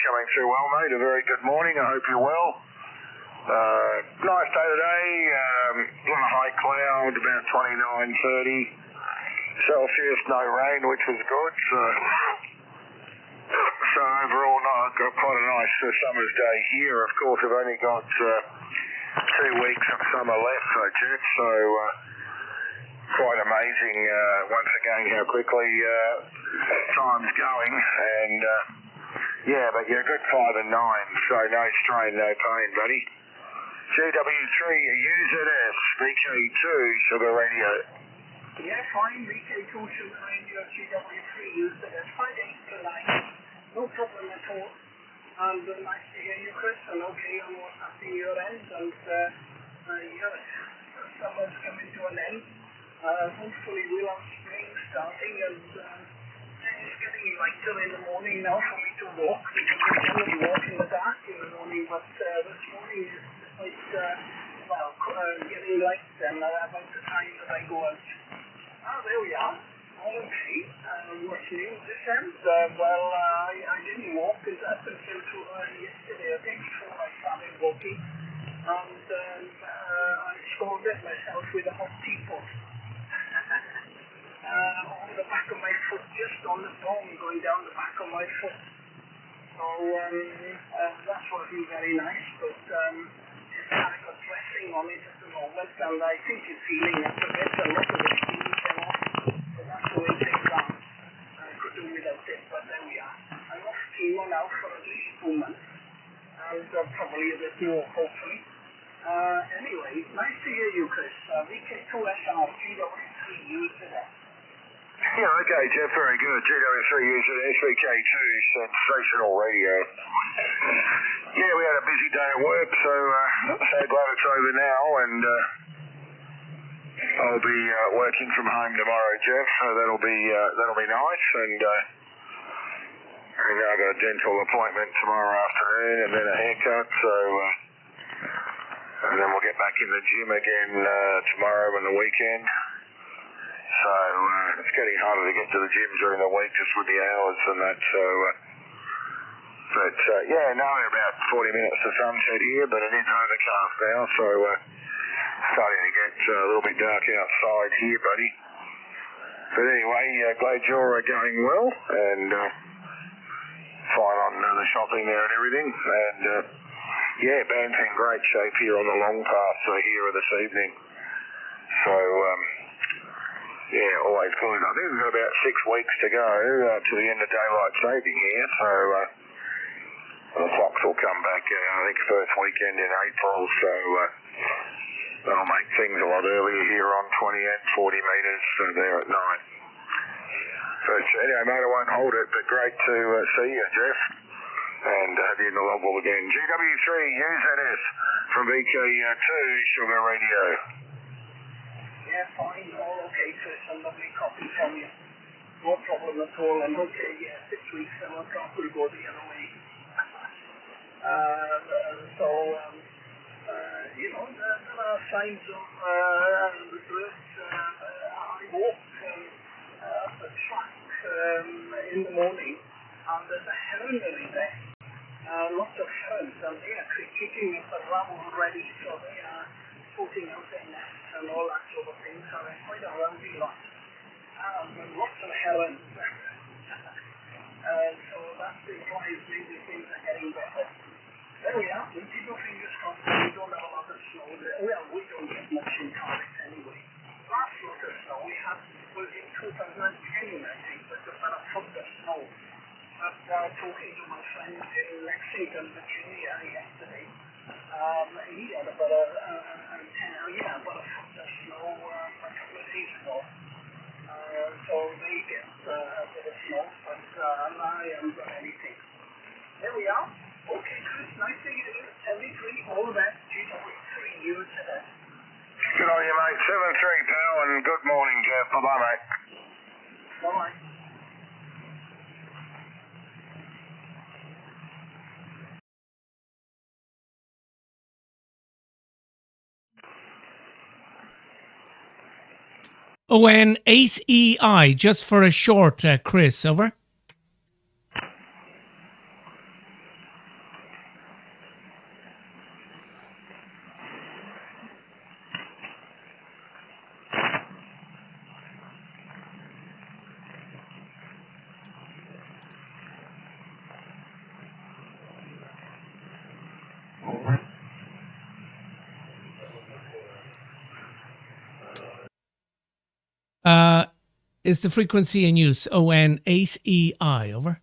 coming through well, mate. A very good morning. I hope you're well. Nice day today. On a high cloud, about 29, 30 Celsius, no rain, which was good. So overall, got quite a nice summer's day here. Of course, I've only got 2 weeks of summer left, Jeff. So quite amazing once again how quickly time's going. And but you're a good 5 and 9, so no strain, no pain, buddy. GW3 UZS VK2 Sugar Radio. Yeah, fine. VK2 Sugar Radio, GW3 UZS 589. No problem at all. And nice to hear you, Chris. And okay on what's happening your end. And summer's coming to an end. Hopefully we'll have spring starting, and it's getting lighter in the morning now for me to walk, because I generally walk in the dark in the morning, but this morning is quite, getting light, and about the time that I go out. There we are. Okay. What's new this end? I didn't walk up until yesterday, I think, before I started walking, and I scalded myself with a hot teapot. On the back of my foot, just on the bone, going down the back of my foot. So that's working very nice, but just kind of got dressing on it at the moment, and I think it's healing up a bit. A lot of the steam came off, but that's the way things are. I could do without it, but there we are. I'm off chemo now for at least 2 months, and probably a bit more, hopefully. Anyway, nice to hear you, Chris. VK2SR VK2VRC today. Yeah, okay, Jeff, very good. GW3 UZS VK2 sensational radio. Yeah, we had a busy day at work, so glad it's over now, and I'll be working from home tomorrow, Jeff. So that'll be nice, and I've got a dental appointment tomorrow afternoon, and then a haircut. So. And then we'll get back in the gym again tomorrow and the weekend. So it's getting harder to get to the gym during the week just with the hours and that. So, now we're about 40 minutes to sunset here, but it is overcast now, so starting to get a little bit dark outside here, buddy. But anyway, glad you're going well, and fine on the shopping there and everything, and. Band's in great shape here on the long path here this evening. So, always good. I think we've got about 6 weeks to go to the end of daylight saving here. So, the clocks will come back, I think, first weekend in April. So, that'll make things a lot earlier here on 20 and 40 metres there at night. But anyway, mate, I won't hold it, but great to see you, Jeff. And have you in the log wall again. GW3 UZS from VK2 Sugar Radio. Yeah, fine. All okay, Chris. A lovely copy from you. No problem at all. And okay, 6 weeks, and I'll probably go the other way. There are signs of regret. I walked up the track in the morning, and there's a heronry there. Lots of herons, and they are kicking up around already, so they are sorting out their nests and all that sort of thing, so they're quite a rowdy lot. Lots of herons. So that implies maybe things are getting better. There we are. We keep our fingers crossed. We don't have a lot of snow. Well, we don't get much in Cardiff anyway. Last lot of snow we had was in 2010, I think, but about a foot of snow. Talking to my friend in Lexington, Virginia yesterday, he had about a foot of snow a couple of days ago. So they get a bit of snow, but I haven't got anything. There we are. Okay, Chris, nice to hear you. 73, all the best. GW3 UZS. Good on you, mate. 7-3, pal, and good morning, Jeff. Bye-bye, mate. Bye-bye. ON8EI, just for a short, Chris, over. is the frequency in use? ON8EI, over.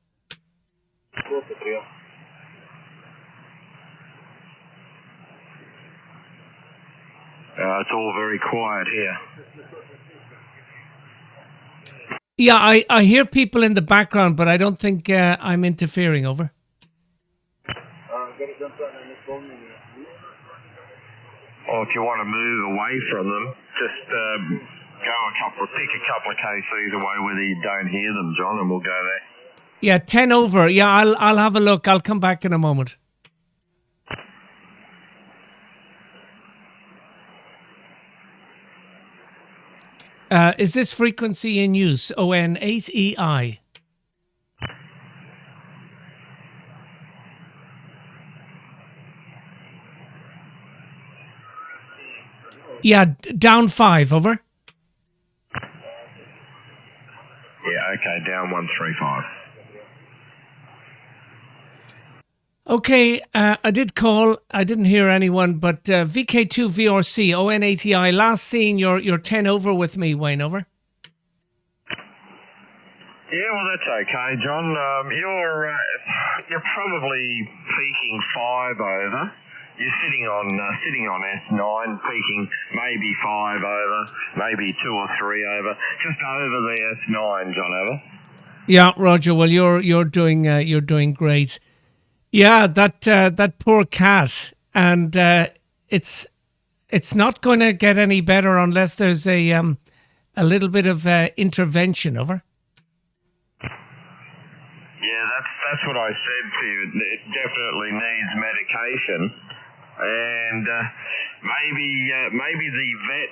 It's all very quiet here. Yeah, I hear people in the background, but I don't think I'm interfering, over. Or if you want to move away from them, just pick a couple of kcs away whether you don't hear them, John, and we'll go there. Yeah, 10 over. Yeah, I'll have a look. I'll come back in a moment. Is this frequency in use? ON8EI. Yeah, down 5, over. Yeah, okay, down 135. Okay, I did call. I didn't hear anyone, but VK2VRC, ON8EI, last seen you're 10 over with me, Wayne, over. Yeah, well, that's okay, John. You're probably peaking 5 over. You're sitting on S9, peaking maybe 5 over, maybe 2 or 3 over, just over the S9, John, over. Yeah, Roger. Well, you're doing great. Yeah, that poor cat, and it's not going to get any better unless there's a little bit of intervention, over. Yeah, that's what I said to you. It definitely needs medication, and maybe the vet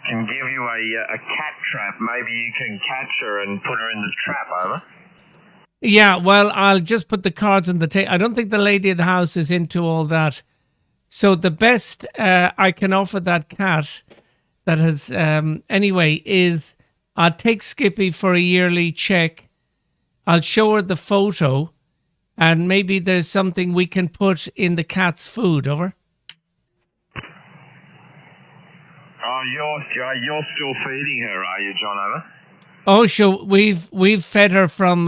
can give you a cat trap. Maybe you can catch her and put her in the trap, over. Yeah, well, I'll just put the cards on the table. I don't think the lady of the house is into all that. So the best I can offer that cat that has, anyway, is I'll take Skippy for a yearly check. I'll show her the photo, and maybe there's something we can put in the cat's food, over. Oh, you're still feeding her, are you, John, over? Oh, sure. We've fed her from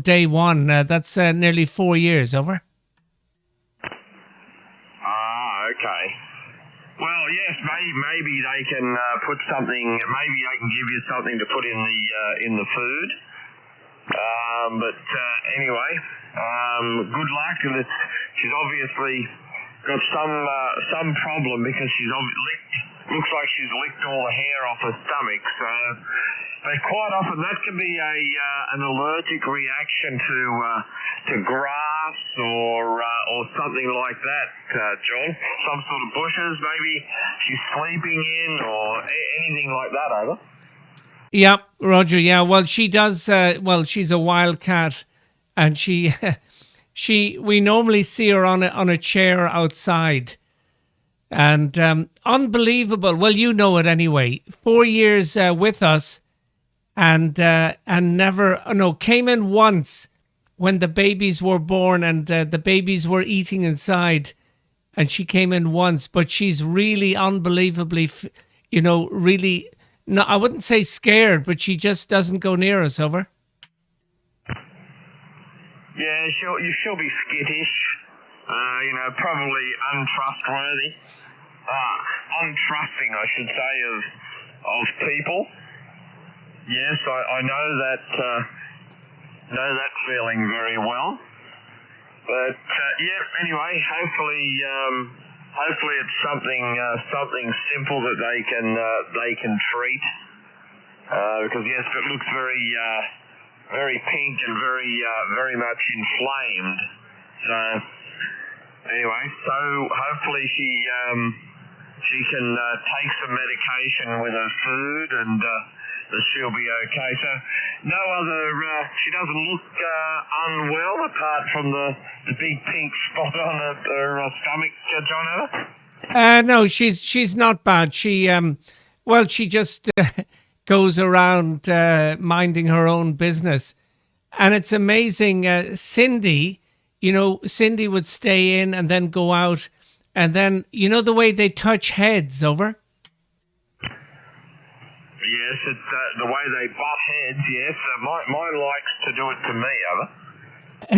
day one. That's nearly 4 years, over. Ah, okay. Well, yes, maybe they can put something. Maybe they can give you something to put in the food. But anyway, good luck. And she's obviously got some problem because looks like she's licked all the hair off her stomach. So, but quite often that can be an allergic reaction to grass or something like that, John. Some sort of bushes, maybe she's sleeping in or anything like that, over. Yeah, Roger. Yeah, well, she does. Well, she's a wildcat, and we normally see her on a chair outside, and unbelievable. Well, you know it anyway. 4 years with us, and came in once when the babies were born and the babies were eating inside, and she came in once. But she's really unbelievably, really. No, I wouldn't say scared, but she just doesn't go near us, over. Yeah, she'll be skittish, probably untrustworthy, untrusting, I should say, of people. Yes, I know that feeling very well. But anyway, hopefully it's something simple that they can treat. Because yes, it looks very pink and very much inflamed. So anyway, hopefully she can take some medication with her food and she'll be okay. So no other. She doesn't look unwell apart from the big pink spot on her stomach, John, ever? No, she's not bad. She she just goes around minding her own business, and it's amazing. Cindy, Cindy would stay in and then go out, and then the way they touch heads, over. yes, it's the way they butt heads, yes. Mine likes to do it to me, over.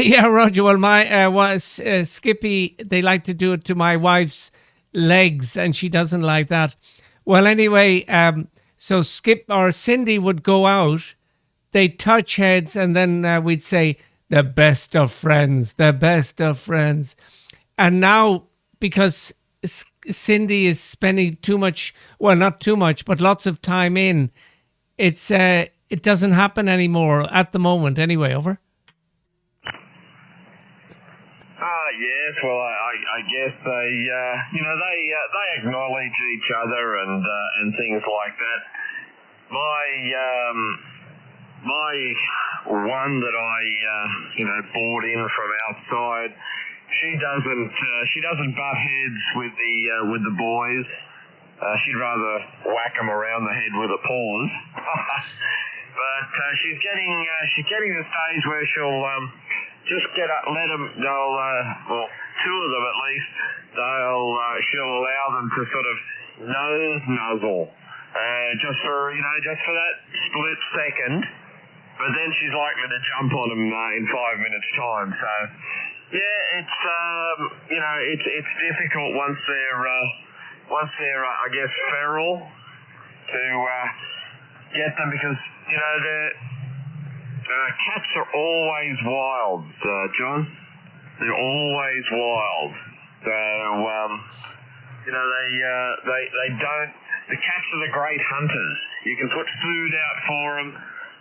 Yeah, Roger. Well, my Skippy, they like to do it to my wife's legs, and she doesn't like that. Well, anyway, so Skip or Cindy would go out, they'd touch heads, and then we'd say, the best of friends, the best of friends. And now, because Cindy is spending too much, well, not too much, but lots of time in, it doesn't happen anymore at the moment anyway, over. Yes, well, I guess they, they acknowledge each other and things like that. My one that I, bought in from outside, she doesn't butt heads with the boys. She'd rather whack them around the head with her paws. But she's getting to the stage where she'll just let them. Well, two of them at least. She'll allow them to sort of nose nuzzle, just for that split second. But then she's likely to jump on them in 5 minutes' time. So yeah, it's difficult once they're I guess feral to get them, because cats are always wild, John. They're always wild. So they don't. The cats are the great hunters. You can put food out for them.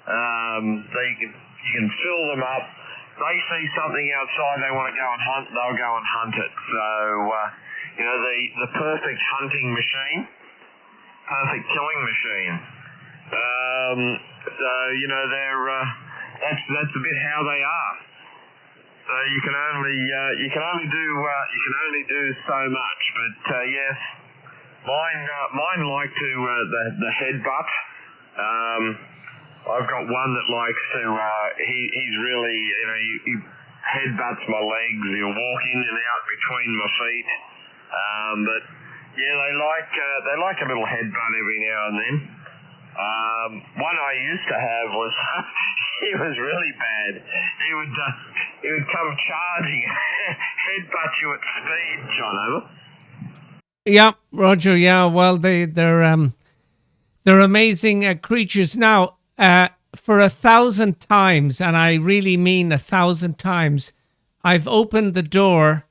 You can fill them up. They see something outside they want to go and hunt, they'll go and hunt it. So the perfect hunting machine, perfect killing machine. That's a bit how they are. So you can only do so much. But yes, mine like to the headbutt. I've got one that likes to. He's really he headbutts my legs. He'll walk in and out between my feet. But yeah, they like a little headbutt every now and then. One I used to have was he was really bad. He would come charging, headbutt you at speed, John, over. Yeah, Roger. Yeah, well, they're amazing creatures. Now, for 1,000 times, and I really mean 1,000 times, I've opened the door.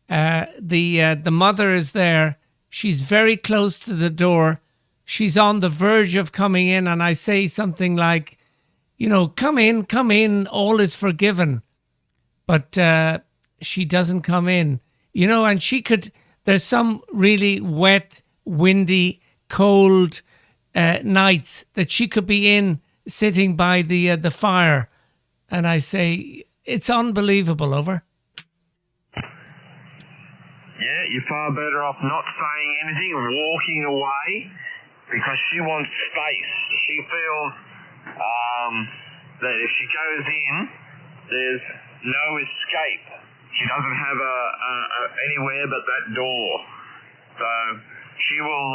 The mother is there. She's very close to the door. She's on the verge of coming in, and I say something like, come in, all is forgiven. But she doesn't come in, and she could. There's some really wet, windy, cold nights that she could be in, sitting by the fire, and I say, it's unbelievable, over. Yeah, you're far better off not saying anything, walking away, because she wants space. She feels that if she goes in, there's no escape. She doesn't have anywhere but that door. So she will.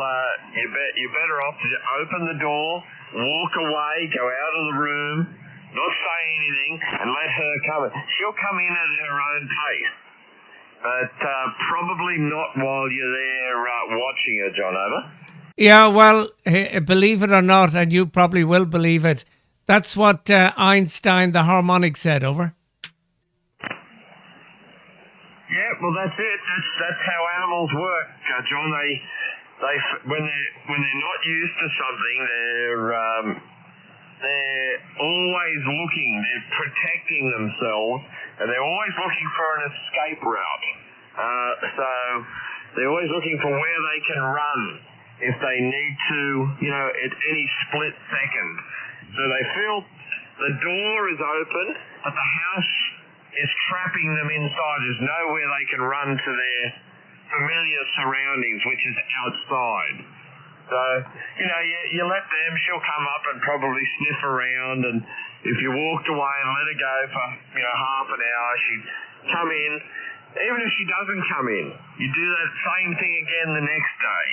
You're better off to open the door, walk away, go out of the room, not say anything, and let her come in. She'll come in at her own pace, but probably not while you're there watching her, John, over. Yeah, well, believe it or not, and you probably will believe it, that's what Einstein, the harmonic, said, over. Yeah, well, that's it. That's how animals work, John. They when they're not used to something, they're always looking. They're protecting themselves, and they're always looking for an escape route. So they're always looking for where they can run if they need to, at any split second. So they feel the door is open, but the house is trapping them inside. There's nowhere they can run to their familiar surroundings, which is outside. So, you let them, she'll come up and probably sniff around, and if you walked away and let her go for, half an hour, she'd come in. Even if she doesn't come in, you do that same thing again the next day,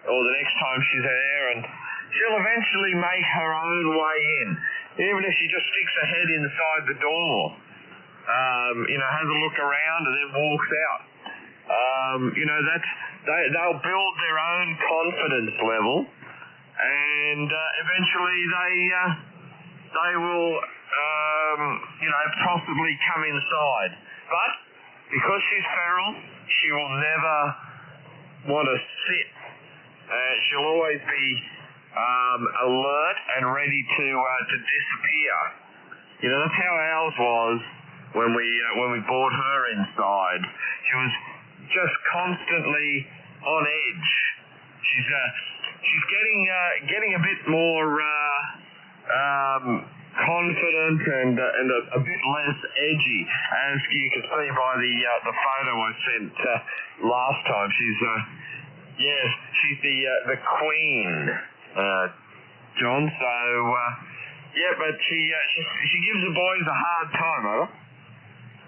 or the next time she's there, and she'll eventually make her own way in, even if she just sticks her head inside the door. Has a look around and then walks out. They'll build their own confidence level, and eventually they will, possibly come inside. But because she's feral, she will never want to sit. She'll always be alert and ready to disappear. That's how ours was when we brought her inside. She was just constantly on edge. She's getting a bit more confident and a bit less edgy, as you can see by the photo I sent last time. She's the queen, John. So but she gives the boys a hard time, over.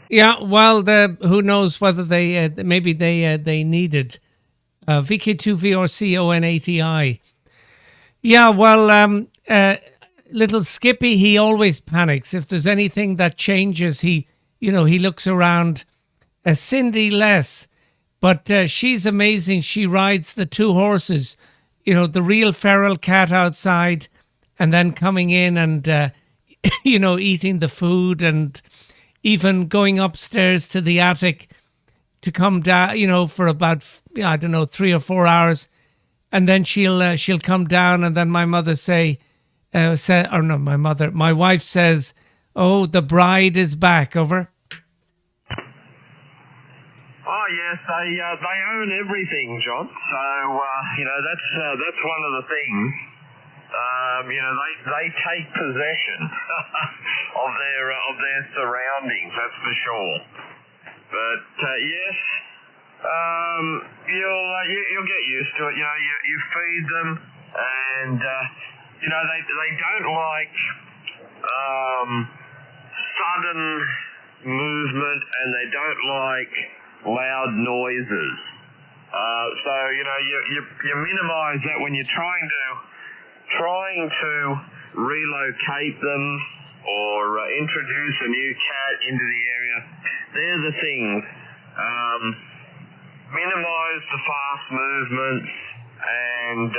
Yeah, well, who knows whether maybe they needed VK2VRC ON80I. Yeah, well, little Skippy, he always panics if there's anything that changes. He looks around. Cindy less, but she's amazing. She rides the two horses, the real feral cat outside, and then coming in and eating the food, and even going upstairs to the attic to come down, for about 3 or 4 hours, and then she'll come down, and then my mother my wife says, "Oh, the bride is back." Over. Oh yes, they own everything, John. So that's one of the things. They take possession of their surroundings. That's for sure. But yes, you'll get used to it. You feed them, and they don't like sudden movement, and they don't like loud noises. So you minimise that when you're trying to relocate them or introduce a new cat into the area. They're the things. Minimise the fast movements and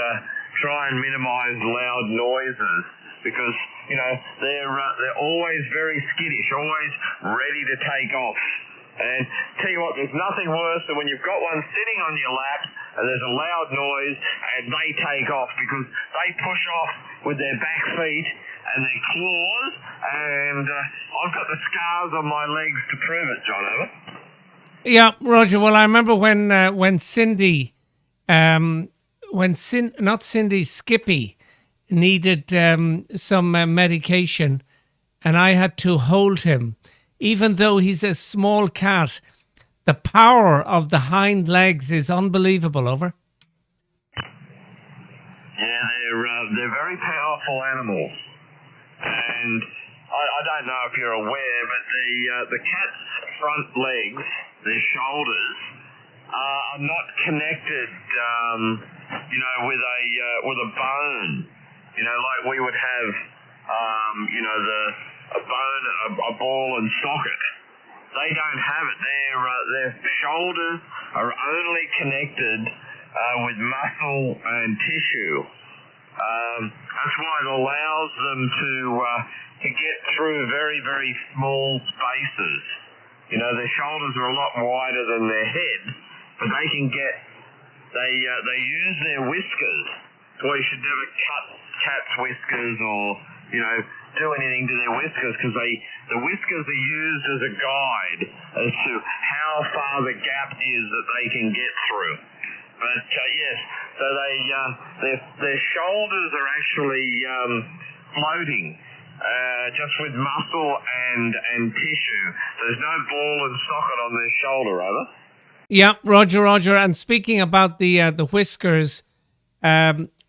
try and minimise loud noises, because they're always very skittish, always ready to take off. And tell you what, there's nothing worse than when you've got one sitting on your lap and there's a loud noise and they take off, because they push off with their back feet and their claws, and I've got the scars on my legs to prove it, John, over. Yeah, Roger. Well, I remember when Cindy, Skippy needed some medication, and I had to hold him. Even though he's a small cat, the power of the hind legs is unbelievable, over. Yeah, they're very powerful animals. And I don't know if you're aware, but the cat's front legs, their shoulders, are not connected, with a bone. Like we would have, a bone, a ball and socket. They don't have it. Their shoulders are only connected with muscle and tissue. That's why it allows them to get through very, very small spaces. Their shoulders are a lot wider than their head, but they can they use their whiskers. That's why you should never cut cats' whiskers or, do anything to their whiskers, because the whiskers are used as a guide as to how far the gap is that they can get through. But yes, so their shoulders are actually floating, just with muscle and tissue. There's no ball and socket on their shoulder, over. Yeah, Roger. And speaking about the whiskers,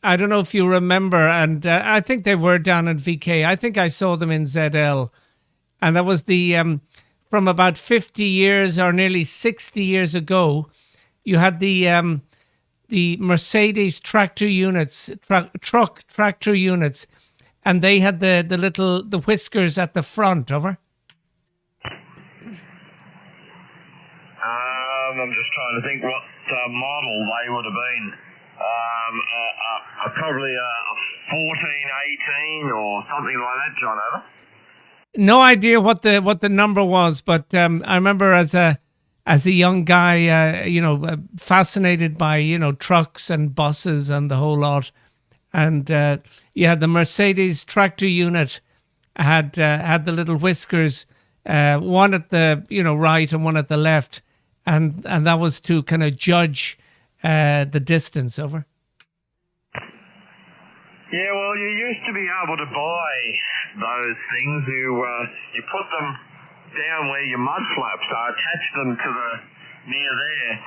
I don't know if you remember, and I think they were down in VK. I think I saw them in ZL. And that was from about 50 years or nearly 60 years ago, you had the the Mercedes tractor units, truck tractor units, and they had the whiskers at the front. Over. I'm just trying to think what model they would have been. Probably a 1418 or something like that, John. Over. No idea what the number was, but I remember as a young guy, fascinated by trucks and buses and the whole lot, and the Mercedes tractor unit had the little whiskers, one at the right and one at the left, and that was to kind of judge the distance. Over. Yeah, well, you used to be able to buy those things. You put them down where your mud flaps are, attach them to the near there.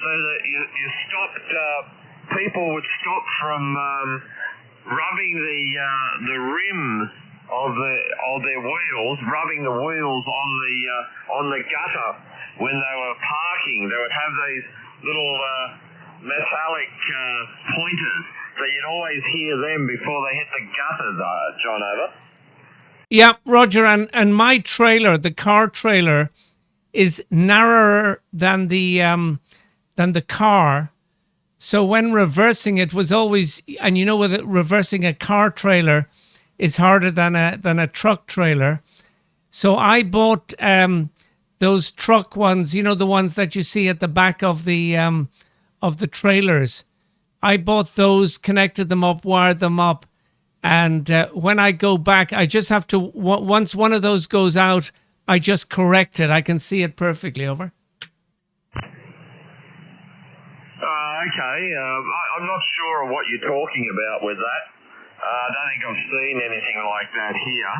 So that you stopped. People would stop from rubbing the rims of their wheels, rubbing the wheels on the gutter when they were parking. They would have these little metallic pointers. So you'd always hear them before they hit the gutters, John. Over. Yeah, Roger, and my trailer, the car trailer, is narrower than the car. So when reversing it was always, and with reversing a car trailer is harder than a truck trailer. So I bought those truck ones, the ones that you see at the back of the trailers. I bought those, connected them up, wired them up, and when I go back, I just have to, once one of those goes out, I just correct it. I can see it perfectly. Over. Okay. I'm not sure of what you're talking about with that. I don't think I've seen anything like that here.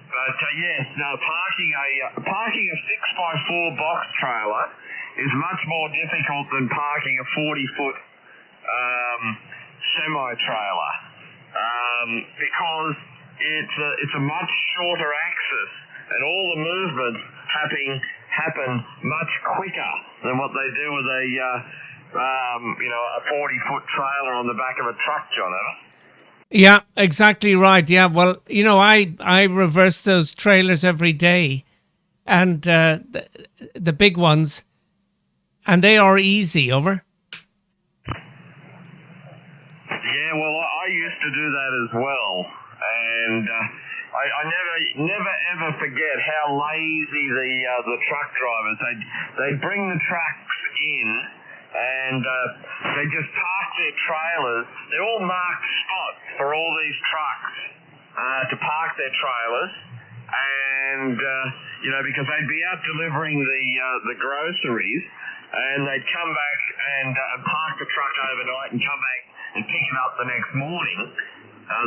But yes, no, parking a 6x4 box trailer is much more difficult than parking a 40-foot semi-trailer because it's a much shorter axis and all the movements happen much quicker than what they do with a 40-foot trailer on the back of a truck, John. Yeah, exactly right. Yeah, well, I reverse those trailers every day, and the big ones, and they are easy. Over. Yeah, well, I used to do that as well, and I never ever forget how lazy the truck drivers. They'd bring the trucks in, and they just park their trailers. They're all marked spots for all these trucks to park their trailers, and because they'd be out delivering the groceries, and they'd come back and park the truck overnight and come back and pick it up the next morning,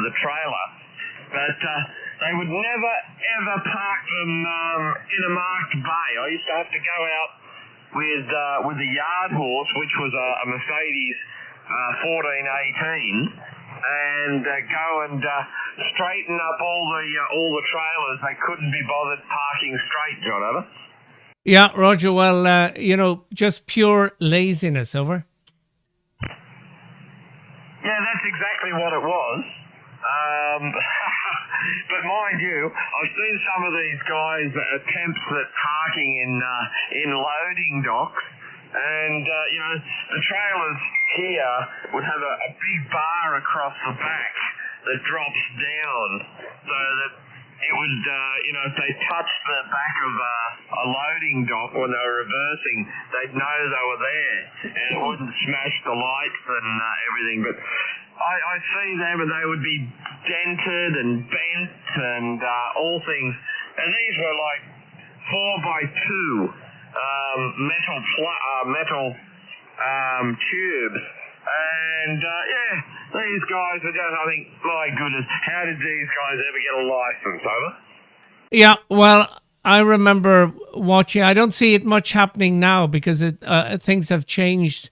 the trailer. But they would never, ever park them in a marked bay. I used to have to go out with the yard horse, which was a Mercedes 1418, and go and straighten up all the trailers. They couldn't be bothered parking straight, John. Over. Yeah, Roger. Well, just pure laziness. Over. Yeah, that's exactly what it was. But mind you, I've seen some of these guys' attempts at parking in loading docks, and the trailers here would have a big bar across the back that drops down, so that it would, if they touched the back of a loading dock when they were reversing, they'd know they were there, and it wouldn't smash the lights and everything. But I see them, and they would be dented and bent and all things. And these were like 4x2 metal tubes. And these guys are just, I think, my goodness, how did these guys ever get a license? Over? Yeah, well, I remember watching. I don't see it much happening now because things have changed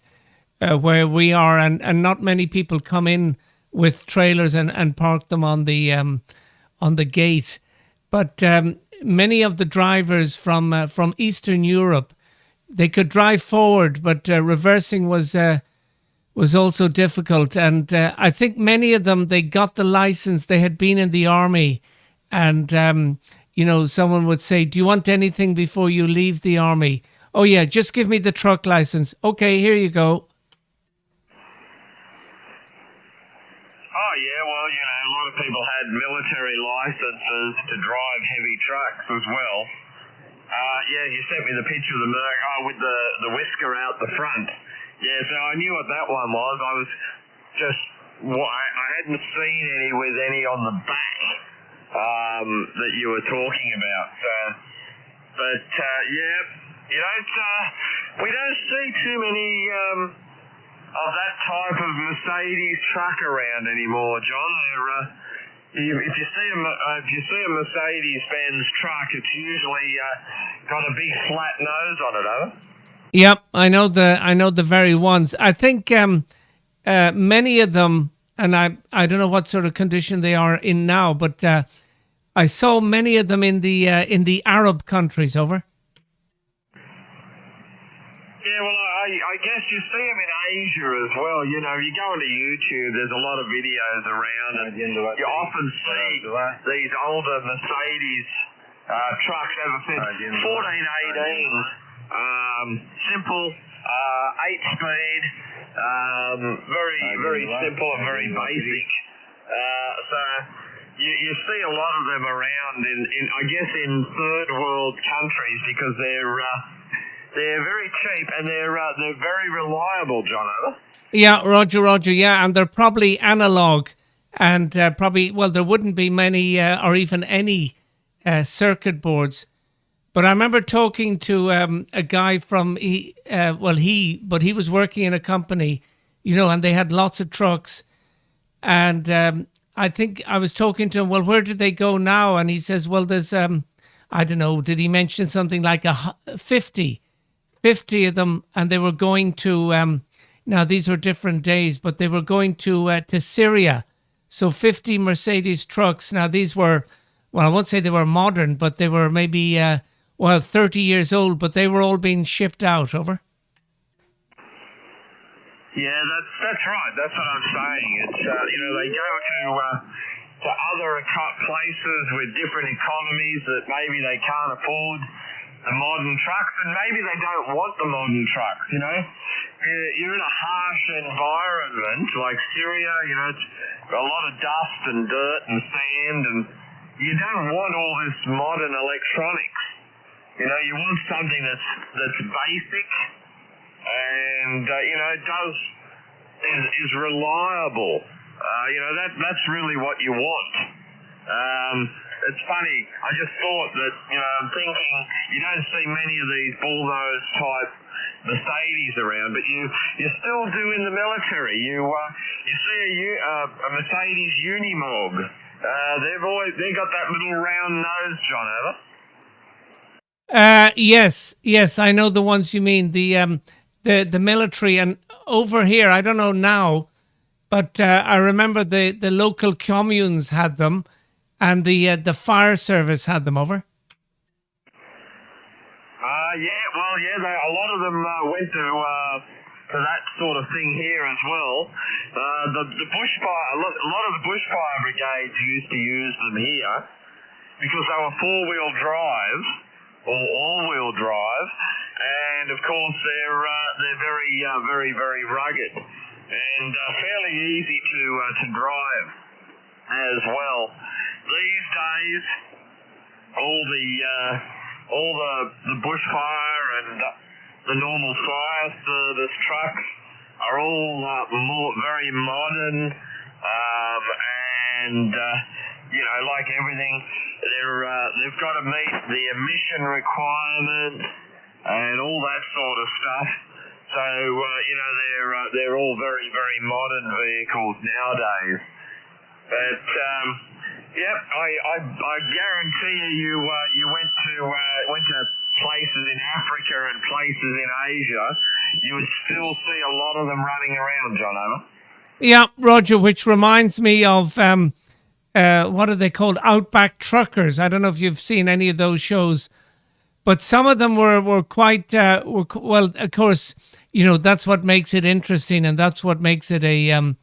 where we are, and not many people come in with trailers and park them on the gate. But many of the drivers from Eastern Europe, they could drive forward, but reversing was also difficult. And I think many of them, they got the license. They had been in the army, and someone would say, "Do you want anything before you leave the army?" "Oh yeah, just give me the truck license." "Okay, here you go." Oh yeah, well, a lot of people had military licenses to drive heavy trucks as well. Yeah, you sent me the picture of the Merc with the whisker out the front. Yeah, so I knew what that one was. I was just, I hadn't seen any with any on the back that you were talking about. But yeah, we don't see too many of that type of Mercedes truck around anymore, John. If you see a Mercedes-Benz truck, it's usually got a big flat nose on it, huh? Yep, I know the very ones. I think many of them, and I don't know what sort of condition they are in now, but I saw many of them in the Arab countries. Over. Yeah, well, I guess you see them in Asia as well. You go onto YouTube, there's a lot of videos around, and you often see these older Mercedes trucks ever since 1418. Simple, 8-speed, very, very simple and very basic. So you see a lot of them around in third world countries because they're very cheap and they're very reliable, John. Yeah, Roger. Yeah, and they're probably analog, and there wouldn't be many or even any circuit boards. But I remember talking to a guy from he was working in a company, and they had lots of trucks, and I think I was talking to him. Well, where did they go now? And he says, well, there's I don't know. Did he mention something like 50 of them, and they were going to now these were different days, but they were going to Syria. So 50 Mercedes trucks. Now these were, well, I won't say they were modern, but they were maybe 30 years old, but they were all being shipped out. Over. Yeah, that's right. That's what I'm saying. It's they go to other places with different economies that maybe they can't afford the modern trucks, and maybe they don't want the modern trucks. You're in a harsh environment like Syria. It's a lot of dust and dirt and sand, and you don't want all this modern electronics. You want something that's basic and is reliable. That's really what you want. It's funny. I just thought that I'm thinking you don't see many of these bullnose type Mercedes around, but you still do in the military. You see a Mercedes Unimog. They got that little round nose, John, ever? Yes, I know the ones you mean. The military, and over here, I don't know now, but I remember the local communes had them, and the fire service had them. Over. A lot of them went to that sort of thing here as well. The bushfire, a lot of the bushfire brigades used to use them here because they were four-wheel drive or all-wheel drive, and of course they're very, very rugged and fairly easy to drive as well. These days, all the bushfire and the normal fire service trucks are all very modern, and like everything, they've got to meet the emission requirement and all that sort of stuff. So they're all very, very modern vehicles nowadays. But I guarantee you went to places in Africa and places in Asia, you would still see a lot of them running around, John. Over. Yeah, Roger. Which reminds me of what are they called? Outback Truckers. I don't know if you've seen any of those shows, But some of them were quite well. Of course, you know that's what makes it interesting, and that's what makes it a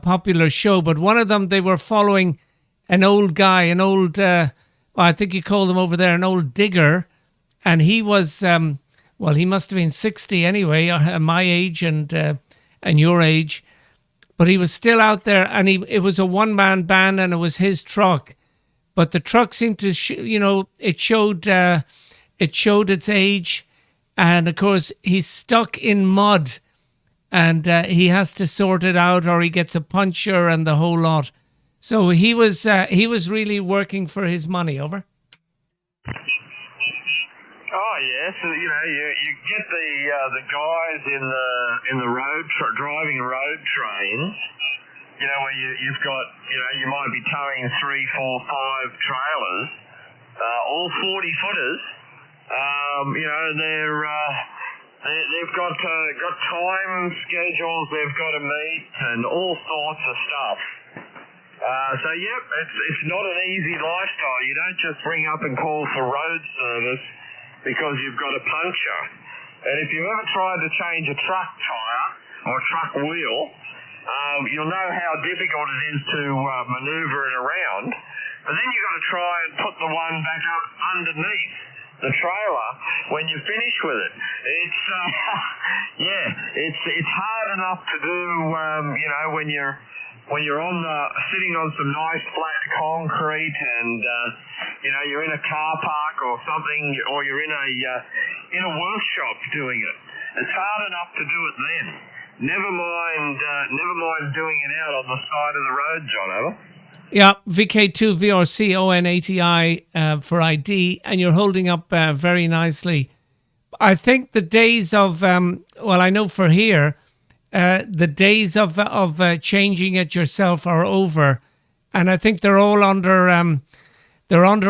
popular show. But one of them, they were following an old guy, an old well, I think you call them over there an old digger, and he was well, he must have been 60 anyway, my age and your age, but he was still out there, and it was a one-man band, and it was his truck, but the truck seemed to it showed its age, and of course he's stuck in mud, and he has to sort it out, or he gets a puncture and the whole lot. So he was really working for his money. Over. Oh yeah, so you get the guys in the driving road trains. Where you've got you might be towing 3, 4, 5 trailers, all 40-footers. They've got time schedules they've got to meet and all sorts of stuff. So yep, it's not an easy lifestyle. You don't just ring up and call for road service because you've got a puncture. And if you've ever tried to change a truck tire or a truck wheel, you'll know how difficult it is to maneuver it around. But then you've got to try and put the one back up underneath the trailer when you finish with it. It's it's hard enough to do when you're sitting on some nice flat concrete and you're in a car park or something, or you're in a workshop doing it. It's hard enough to do it then. Never mind doing it out on the side of the road, John. Over. Yeah, VK2VRC ON80I for ID, and you're holding up very nicely. I think the days of I know for here, the days of changing it yourself are over, and I think they're all under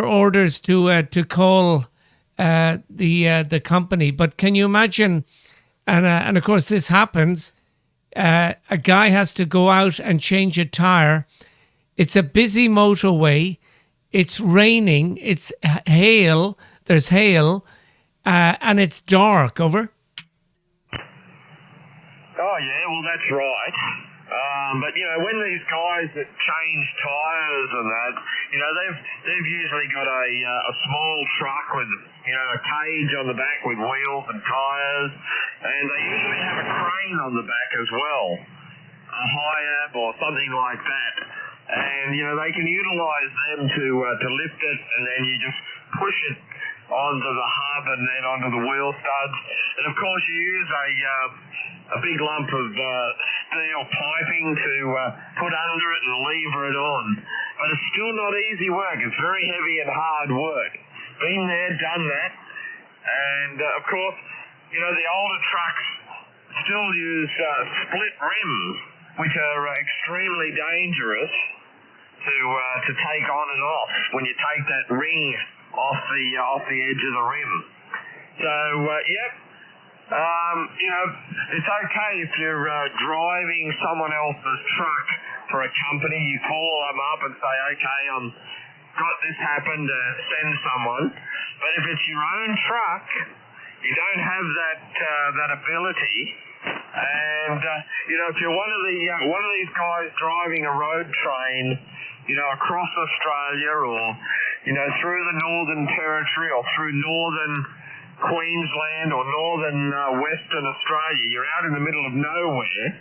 orders to call the company. But can you imagine? And of course this happens. A guy has to go out and change a tire. It's a busy motorway. It's raining. It's hail. There's hail, and it's dark. Over. Oh yeah, well that's right. But when these guys that change tires and that, they've usually got a small truck with a cage on the back with wheels and tires, and they usually have a crane on the back as well, a high-ab or something like that. And they can utilise them to lift it, and then you just push it onto the hub and then onto the wheel studs. And of course you use a big lump of steel piping to put under it and lever it on. But it's still not easy work. It's very heavy and hard work. Been there, done that. And of course, the older trucks still use split rims, which are extremely dangerous to take on and off when you take that ring off the edge of the rim. So yep, it's okay if you're driving someone else's truck for a company. You call them up and say, okay, got this happened, send someone. But if it's your own truck, you don't have that ability. And if you're one of these guys driving a road train, across Australia or through the Northern Territory or through northern Queensland or northern Western Australia, you're out in the middle of nowhere.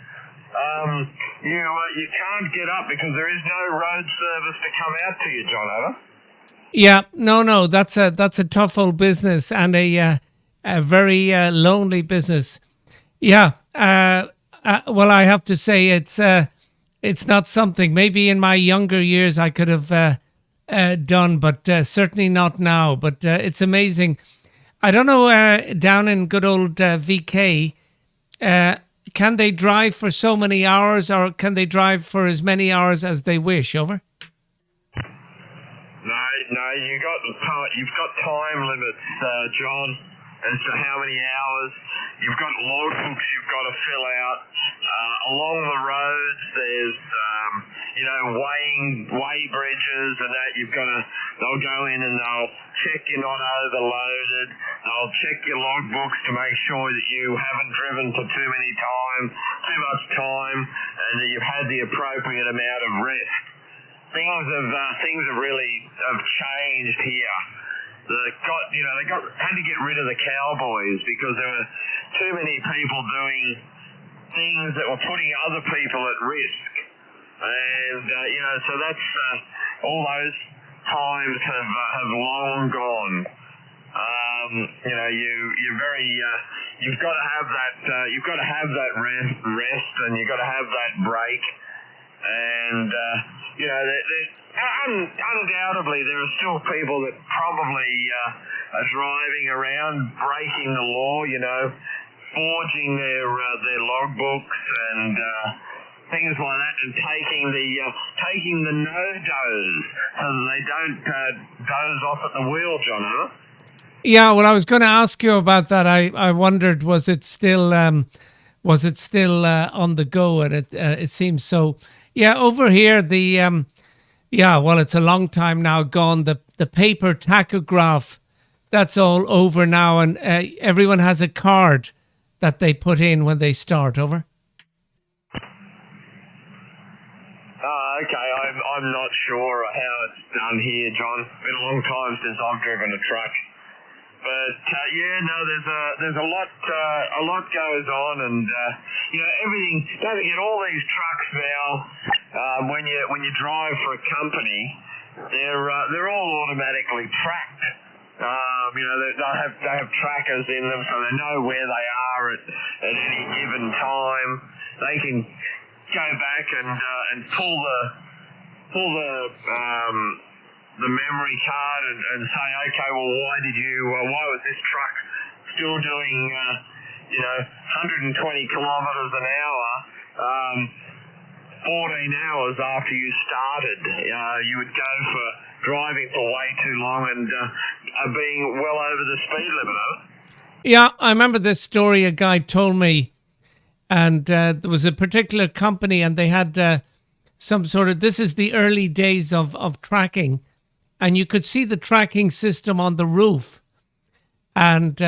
You can't get up because there is no road service to come out to you, John. Over. Yeah, no, that's a tough old business and a very lonely business. Yeah, well, I have to say it's not something maybe in my younger years I could have done, but certainly not now. But it's amazing. I don't know, down in good old VK, can they drive for so many hours, or can they drive for as many hours as they wish? Over. No, you've got time limits, John, as to how many hours. You've got logbooks you've got to fill out. Along the roads, there's weigh bridges and that. They'll go in and they'll check you're not overloaded. They'll check your logbooks to make sure that you haven't driven for too much time, and that you've had the appropriate amount of rest. Things have really changed here. They had to get rid of the cowboys because there were too many people doing things that were putting other people at risk. And, so that's, all those times have long gone. You've got to have that rest, and you've got to have that break. And, undoubtedly there are still people that probably are driving around breaking the law, forging their logbooks and things like that, and taking the no-doze so that they don't doze off at the wheel, John, huh? Yeah, well, I was going to ask you about that. I wondered, was it still on the go? And it seems so. Yeah, over here it's a long time now gone. The paper tachograph, that's all over now, and everyone has a card that they put in when they start. Over. Okay, I'm not sure how it's done here, John. It's been a long time since I've driven a truck. But there's a lot goes on, and everything. Don't forget, all these trucks now, when you drive for a company, they're all automatically tracked. They have trackers in them, so they know where they are at any given time. They can go back and pull the memory card and say, okay, well, why was this truck still doing 120 kilometres an hour 14 hours after you started? You would go for driving for way too long and being well over the speed limit. Yeah, I remember this story a guy told me, and there was a particular company, and they had some sort of, this is the early days of tracking, and you could see the tracking system on the roof. And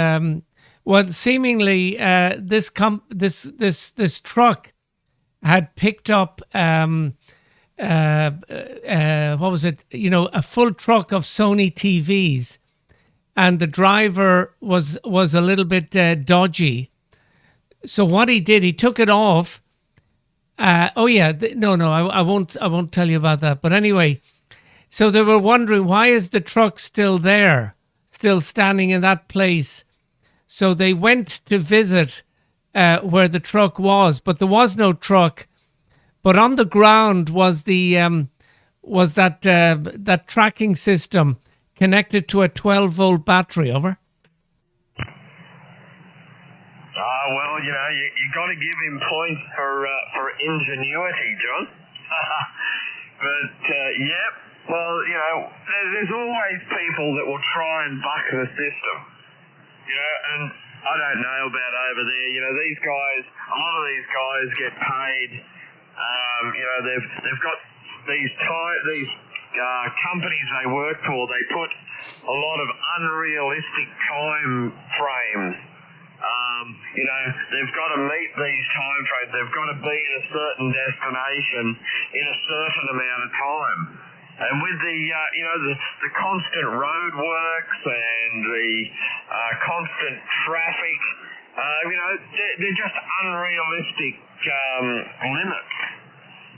seemingly this truck had picked up what was it? A full truck of Sony TVs, and the driver was a little bit dodgy. So what he did, he took it off. I won't tell you about that. But anyway, so they were wondering, why is the truck still there, still standing in that place? So they went to visit where the truck was, but there was no truck. But on the ground was that tracking system connected to a 12-volt battery. Over. Well, you got to give him points for ingenuity, John. But well, there's always people that will try and buck the system. And I don't know about over there. These guys, a lot of these guys get paid. They've got these companies they work for. They put a lot of unrealistic time frames. They've got to meet these time frames. They've got to be at a certain destination in a certain amount of time. And with the constant road works and the constant traffic, they're just unrealistic limits.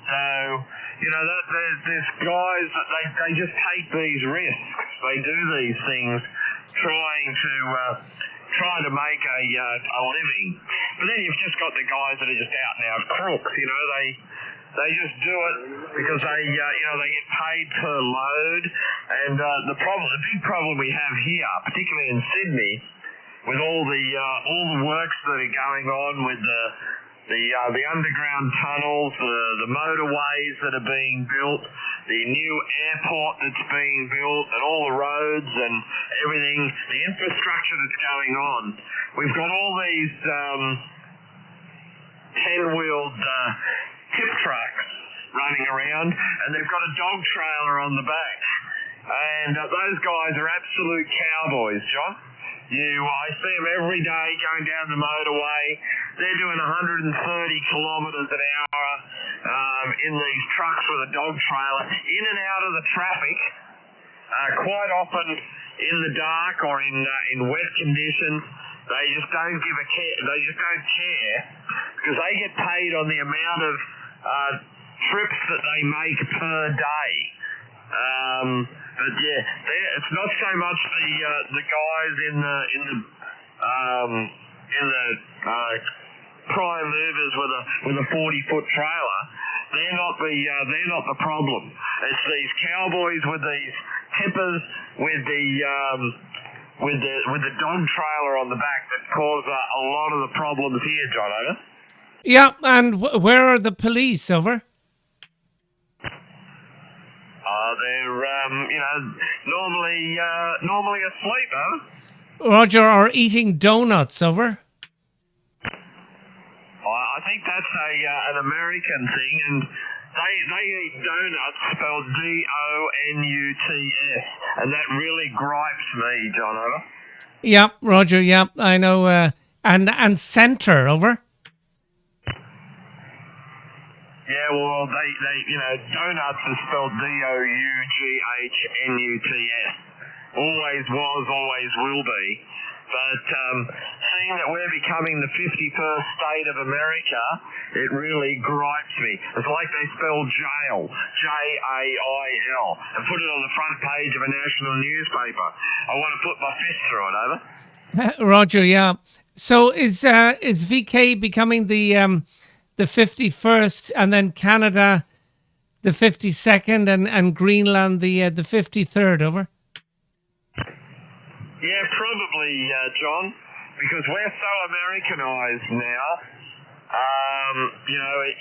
So, there's guys that they just take these risks. They do these things trying to make a living. But then you've just got the guys that are just out and out crooks. They just do it because they get paid per load. And the big problem we have here, particularly in Sydney, with all the works that are going on with the underground tunnels, the motorways that are being built, the new airport that's being built, and all the roads and everything, the infrastructure that's going on. We've got all these 10-wheeled tip trucks running around, and they've got a dog trailer on the back. And those guys are absolute cowboys, John. I see them every day going down the motorway. They're doing 130 kilometres an hour in these trucks with a dog trailer, in and out of the traffic, quite often in the dark or in wet conditions. They just don't give a care. They just don't care because they get paid on the amount of trips that they make per day. But yeah, it's not so much the guys in the prime movers with a 40-foot trailer. They're not the problem. It's these cowboys with these tippers with the dog trailer on the back that cause a lot of the problems here, John. Over. Yeah, and where are the police? Over. They're normally asleep, huh? Roger, or eating donuts. Over. I think that's an American thing, and they eat donuts spelled D-O-N-U-T-S, and that really gripes me, John. Over. Yeah, Roger. Yeah, I know. And centre. Over. Yeah, well, they donuts is spelled D-O-U-G-H-N-U-T-S. Always was, always will be. But seeing that we're becoming the 51st state of America, it really gripes me. It's like they spell jail, J-A-I-L, and put it on the front page of a national newspaper. I want to put my fist through it, over. Roger, yeah. So is VK becoming the 51st, and then Canada the 52nd, and Greenland the 53rd, over? Yeah, probably, John, because we're so Americanized now.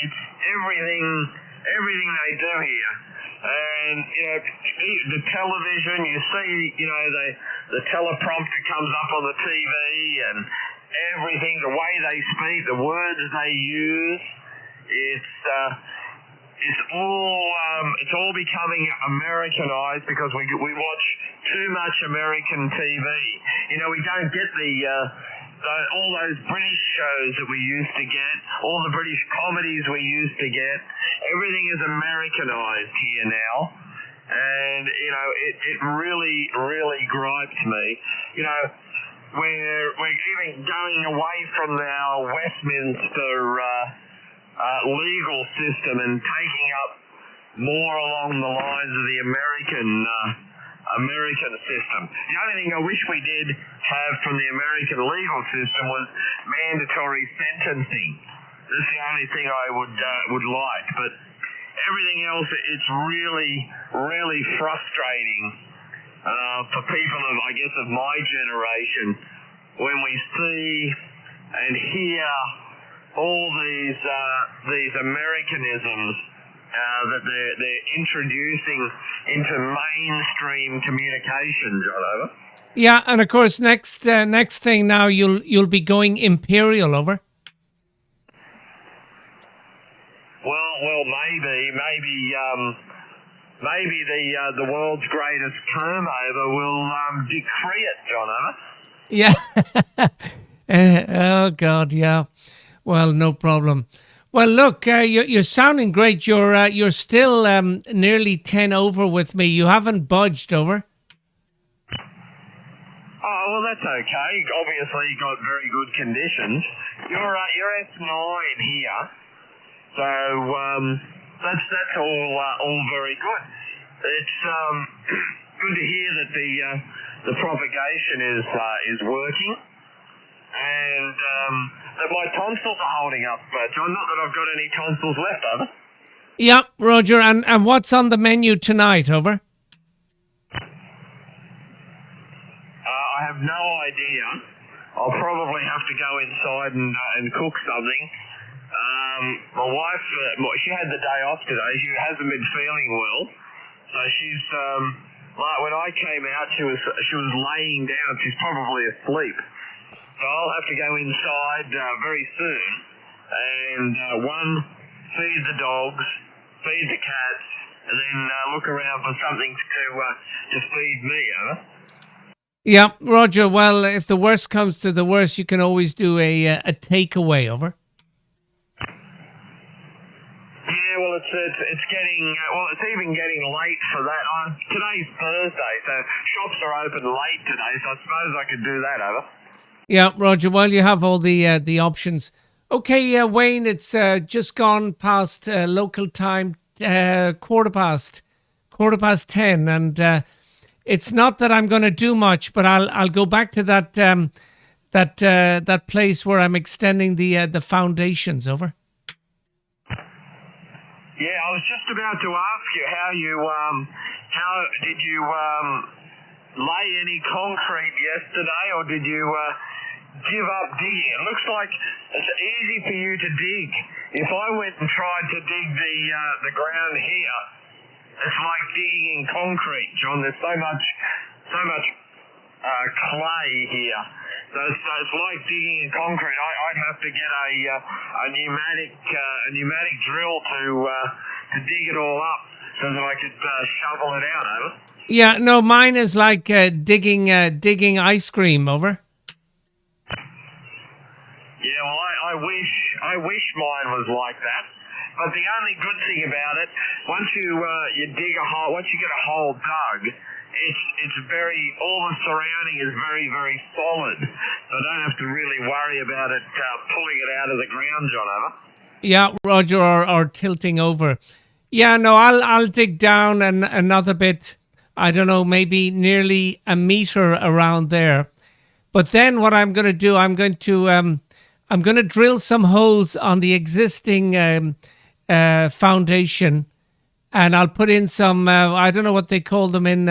It's everything they do here. And, the television, you see, the teleprompter comes up on the TV and everything, the way they speak, the words they use, it's all becoming Americanized because we watch too much American TV. We don't get all those British shows that we used to get, all the British comedies we used to get. Everything is Americanized here now, and it really, really gripes me. We're even going away from our Westminster legal system and taking up more along the lines of the American system. The only thing I wish we did have from the American legal system was mandatory sentencing. That's the only thing I would like. But everything else, it's really, really frustrating for people of my generation when we see and hear all these Americanisms that they're introducing into mainstream communication, John. Over. Yeah, and of course, next thing now you'll be going imperial, over. Well, maybe the world's greatest comb over will decree it, John. Over. Yeah. Oh God, yeah. Well, no problem. Well, look, you're sounding great. You're still nearly 10 over with me. You haven't budged, over. Oh, well, that's okay. Obviously, you got very good conditions. You're S9 here, so that's all very good. It's good to hear that the propagation is working, and that my tonsils are holding up, John. Not that I've got any tonsils left, over. Yeah, Roger. And what's on the menu tonight, over? I have no idea. I'll probably have to go inside and cook something. My wife, she had the day off today. She hasn't been feeling well, so she's when I came out, she was laying down. She's probably asleep. So I'll have to go inside very soon and one, feed the dogs, feed the cats, and then look around for something to feed me, over. Yeah, Roger. Well, if the worst comes to the worst, you can always do a takeaway, over. Yeah, well, it's getting it's even getting late for that. Today's Thursday, so shops are open late today, so I suppose I could do that, over. Yeah, Roger. Well, you have all the options. Okay, Wayne, it's just gone past local time, quarter past 10, and it's not that I'm going to do much, but I'll go back to that that place where I'm extending the foundations, over. Yeah, I was just about to ask you how did you lay any concrete yesterday, or did you give up digging? It looks like it's easy for you to dig. If I went and tried to dig the ground here, it's like digging in concrete, John. There's so much clay here. So it's like digging in concrete. I'd have to get a pneumatic drill to dig it all up so that I could shovel it out, over. Yeah, no, mine is like digging ice cream, over. Yeah, well, I wish mine was like that. But the only good thing about it, once you dig a hole, once you get a hole dug, it's all the surrounding is very, very solid. So I don't have to really worry about it pulling it out of the ground, John, over. Yeah, Roger, or tilting over. Yeah, no, I'll dig down another bit. I don't know, maybe nearly a meter around there. But then what I'm going to do, I'm going to drill some holes on the existing foundation, and I'll put in some. I don't know what they call them in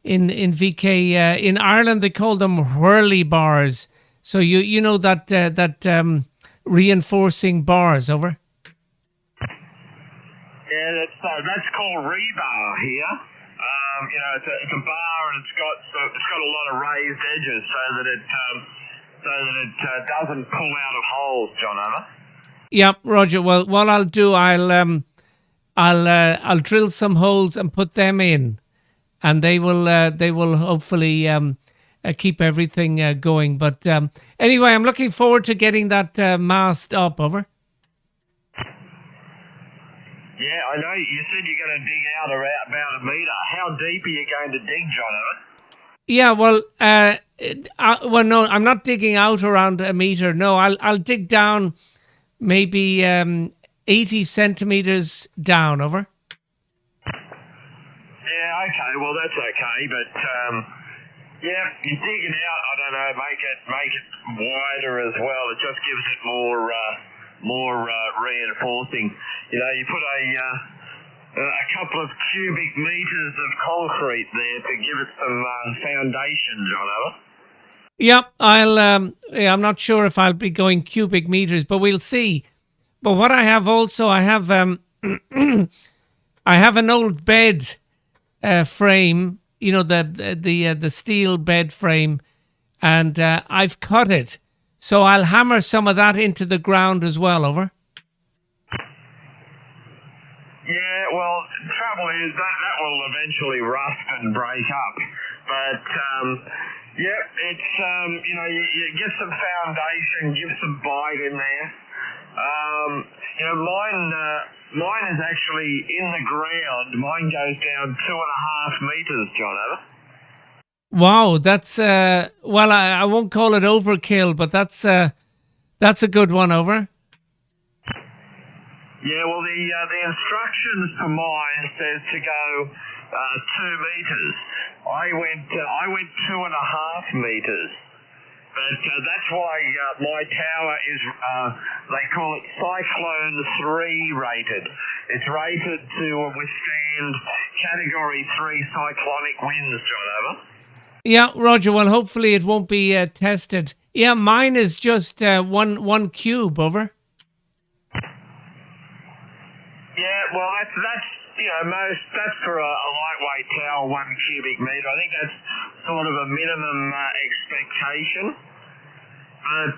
VK. In Ireland, they call them whirly bars. So you know that reinforcing bars, over. Yeah, that's called rebar here. It's a bar, and it's got a lot of raised edges so that it doesn't pull out of holes, John, over. Yeah, Roger. Well, what I'll do, I'll drill some holes and put them in, and they will hopefully keep everything going. But anyway, I'm looking forward to getting that mast up, over. Yeah, I know. You said you're going to dig out around about a metre. How deep are you going to dig, John, over? Yeah, well, no, I'm not digging out around a metre. No, I'll dig down maybe 80 centimetres down, over. Yeah, okay, well, that's okay, but, yeah, you dig it out, I don't know, make it wider as well. It just gives it more reinforcing. You know, you put a couple of cubic metres of concrete there to give it some foundation, John, over. Yep, I'm not sure if I'll be going cubic meters, but we'll see. But what I have also, I have an old bed frame, you know, the steel bed frame, and I've cut it, so I'll hammer some of that into the ground as well, over. Yeah, well, the trouble is that will eventually rust and break up, but. Yep, it's, you get some foundation, give some bite in there. Mine is actually in the ground. Mine goes down 2.5 meters, John, over. Wow, that's, well, I won't call it overkill, but that's a good one, over. Yeah, well, the instructions for mine says to go 2 meters. I went 2.5 meters, but that's why my tower is they call it Cyclone 3 rated. It's rated to withstand Category 3 cyclonic winds, John, over. Yeah, Roger. Well, hopefully it won't be tested. Yeah, mine is just one cube, over. Yeah, well, that's that's for a lightweight tower, 1 cubic metre. I think that's sort of a minimum expectation. But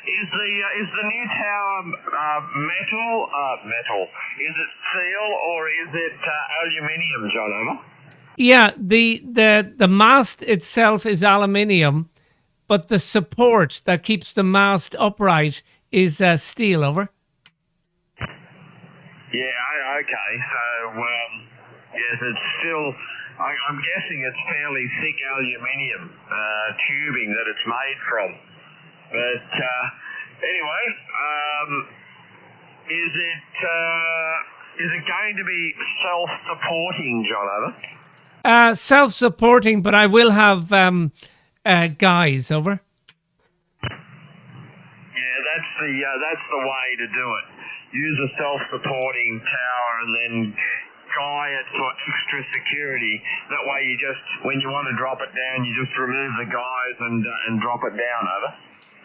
is the new tower metal? Is it steel or is it aluminium, John? Over. Yeah, the mast itself is aluminium, but the support that keeps the mast upright is steel. Over. Yeah, okay. So yes, it's still. I'm guessing it's fairly thick aluminium tubing that it's made from. But anyway, is it going to be self-supporting, John? Over. Self-supporting, but I will have guys. Over. Yeah, that's the way to do it. Use a self-supporting tower and then guy it for extra security. That way, you just when you want to drop it down, you just remove the guys and drop it down. Over.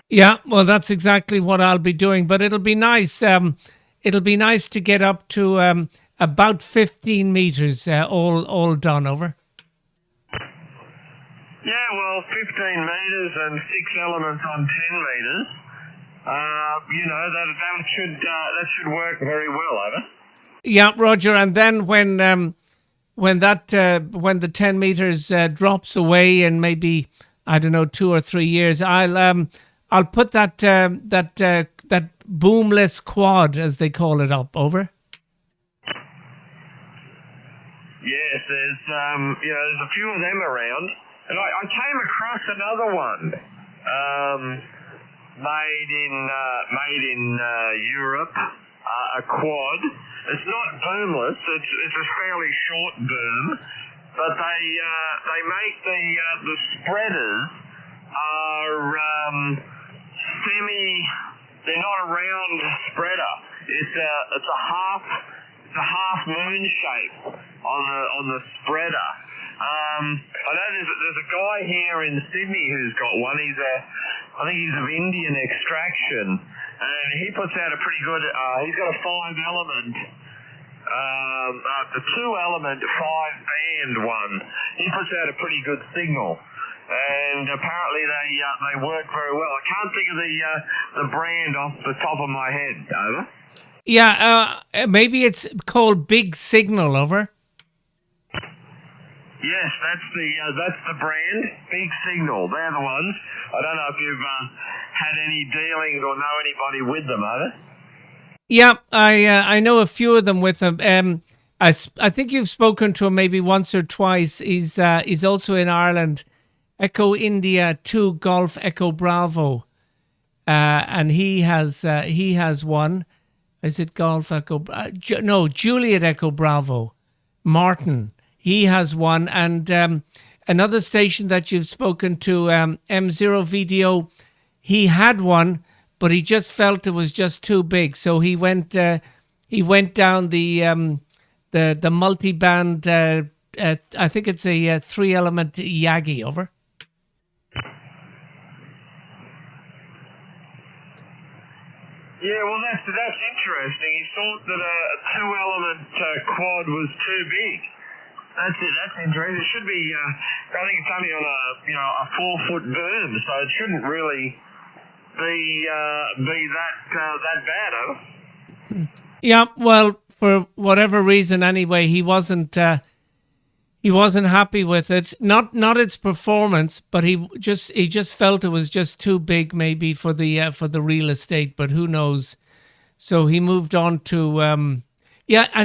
Yeah, well, that's exactly what I'll be doing. But it'll be nice. It'll be nice to get up to about 15 meters, all done. Over. Yeah, well, 15 meters and 6 elements on 10 meters. That should work very well. Over. Yeah, Roger. And then when the 10 meters drops away in maybe, I don't know, 2 or 3 years, I'll put that boomless quad, as they call it, up. Over. Yes, there's a few of them around, and I came across another one, made in Europe, a quad. It's not boomless. It's a fairly short boom, but they make the spreaders are they're not a round spreader. It's a half moon shape on the spreader. I know there's a guy here in Sydney who's got one. I think he's of Indian extraction, and he puts out a pretty good. He's got a 5-element. The 2-element 5-band one. He puts out a pretty good signal. And apparently they work very well. I can't think of the brand off the top of my head. Over. Yeah, maybe it's called Big Signal. Over. Yes, that's the brand. Big Signal. They're the ones. I don't know if you've had any dealings or know anybody with them. Over. Yeah, I know a few of them with them. I think you've spoken to him maybe once or twice. He's also in Ireland. Echo India 2 Golf Echo Bravo, and he has one. Is it Golf Echo? No, Juliet Echo Bravo. Martin, he has one, and another station that you've spoken to, M0 Video, he had one, but he just felt it was just too big, so he went down the multi-band. I think it's a 3-element Yagi. Over. Yeah, well, that's interesting. He thought that a 2-element quad was too big. That's interesting. It should be. I think it's only on a 4-foot boom, so it shouldn't really be that bad. Huh? Yeah, well, for whatever reason, anyway, he wasn't happy with it. Not its performance, but he just felt it was just too big, maybe for the real estate. But who knows? So he moved on to and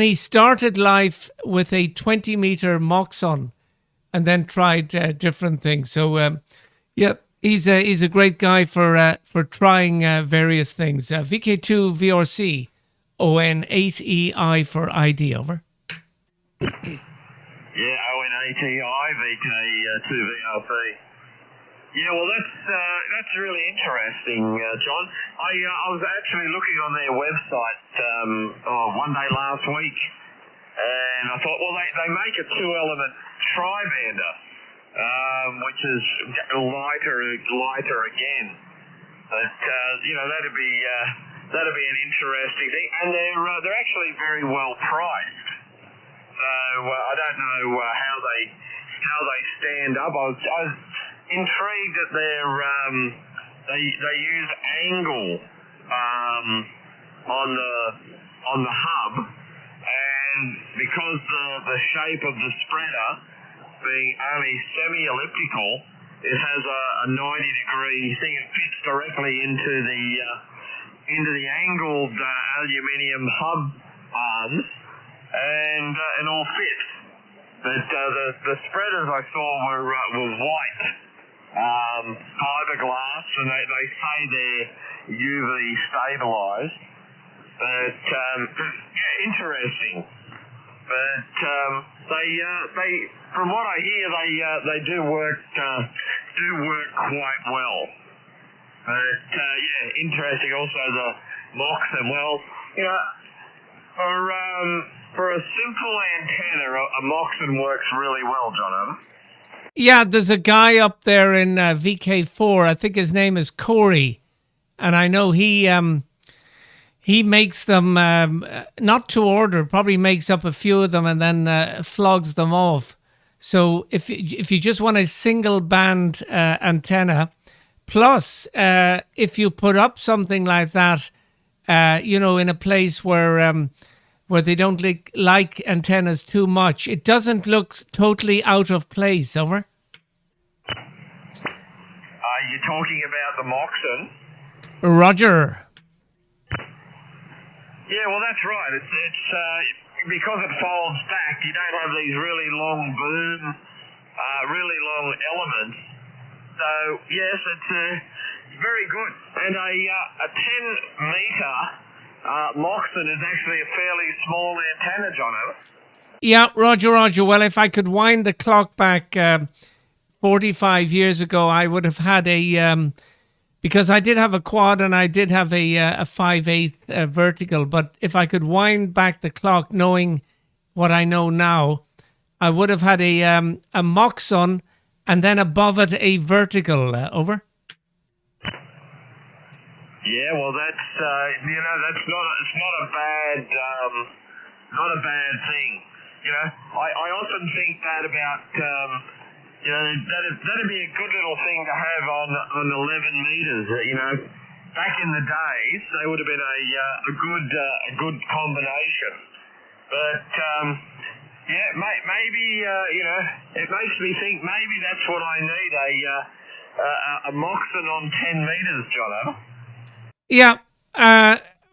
he started life with a 20-meter Moxon, and then tried different things. So he's a great guy for trying various things. VK2VRC ON8EI for ID. Over. Yeah, ON8EI VK2VRC. Yeah, well, that's really interesting, John. I was actually looking on their website one day last week, and I thought, well, they make a 2-element tri-bander, which is lighter again. But that'd be an interesting thing, and they're actually very well priced. So I don't know how they stand up. I was intrigued at they use angle on the hub, and because the shape of the spreader being only semi-elliptical, it has a 90-degree thing. It fits directly into the angled aluminium hub arms, and all fits. But the spreaders I saw were white fiberglass, and they say they're UV stabilized. But interesting. But they from what I hear, they do work quite well. But interesting. Also the Moxon. Well, for a simple antenna, a Moxon works really well, John. Yeah, there's a guy up there in VK4. I think his name is Corey, and I know he makes them not to order. Probably makes up a few of them and then flogs them off. So if you just want a single band antenna, plus if you put up something like that, in a place where they don't like antennas too much, it doesn't look totally out of place. Over. Are you talking about the Moxon? Roger. Yeah, well, that's right. It's because it folds back, you don't have these really long boom, really long elements. So yes, it's very good. And a 10-meter Moxon is actually a fairly small antenna, Jono. Yeah, Roger. Well, if I could wind the clock back 45 years ago, I would have had a because I did have a quad and I did have a 5/8 vertical. But if I could wind back the clock, knowing what I know now, I would have had a Moxon and then above it a vertical. Over. Yeah, well, that's that's not a bad thing. I often think that about that'd be a good little thing to have on 11 meters. Back in the days, they would have been a good combination. But maybe it makes me think maybe that's what I need, a Moxon on 10 meters, John. Yeah,